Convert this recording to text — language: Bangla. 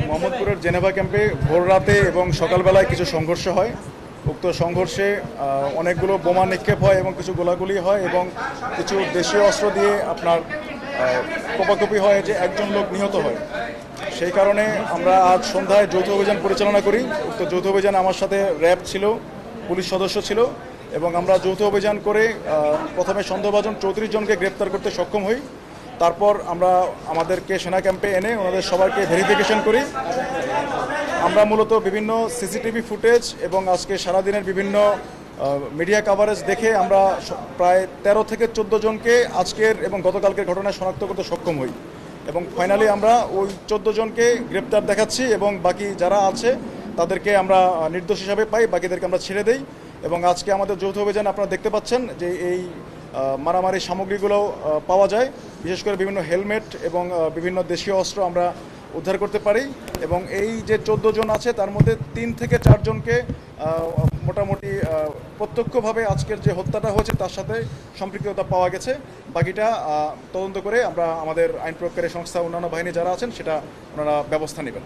মোহাম্মদপুরের জেনেভা ক্যাম্পে ভোর রাতে এবং সকালবেলায় কিছু সংঘর্ষ হয়। উক্ত সংঘর্ষে অনেকগুলো বোমা নিক্ষেপ হয় এবং কিছু গোলাগুলি হয় এবং কিছু দেশীয় অস্ত্র দিয়ে আপনার কোপাকুপি হয়, যে একজন লোক নিহত হয়। সেই কারণে আমরা আজ সন্ধ্যায় যৌথ অভিযান পরিচালনা করি। উক্ত যৌথ অভিযানে আমার সাথে র্যাব ছিল, পুলিশ সদস্য ছিল এবং আমরা যৌথ অভিযান করে প্রথমে সন্দেহভাজন 34 জনকে গ্রেপ্তার করতে সক্ষম হই। তারপর আমরা আমাদেরকে সেনা ক্যাম্পে এনে ওনাদের সবাইকে ভেরিফিকেশন করি। আমরা মূলত বিভিন্ন সিসিটিভি ফুটেজ এবং আজকে সারাদিনের বিভিন্ন মিডিয়া কাভারেজ দেখে আমরা প্রায় 13 থেকে 14 জনকে আজকের এবং গতকালকের ঘটনায় শনাক্ত করতে সক্ষম হই এবং ফাইনালি আমরা ওই 14 জনকে গ্রেপ্তার দেখাচ্ছি এবং বাকি যারা আছে তাদেরকে আমরা নির্দোষ হিসাবে পাই, বাকিদেরকে আমরা ছেড়ে দেই। এবং আজকে আমাদের যৌথ অভিযান আপনারা দেখতে পাচ্ছেন যে এই মারামারি সামগ্রীগুলো পাওয়া যায়, বিশেষ করে বিভিন্ন হেলমেট এবং বিভিন্ন দেশীয় অস্ত্র আমরা উদ্ধার করতে পারি। এবং এই যে 14 জন আছে তার মধ্যে 3 থেকে 4 জনকে মোটামুটি প্রত্যক্ষভাবে আজকের যে হত্যাটা হয়েছে তার সাথে সম্পৃক্ততা পাওয়া গেছে। বাকিটা তদন্ত করে আমরা আমাদের আইন প্রয়োগকারী সংস্থা অন্যান্য বাহিনী যারা আছেন সেটা ওনারা ব্যবস্থা নেবেন।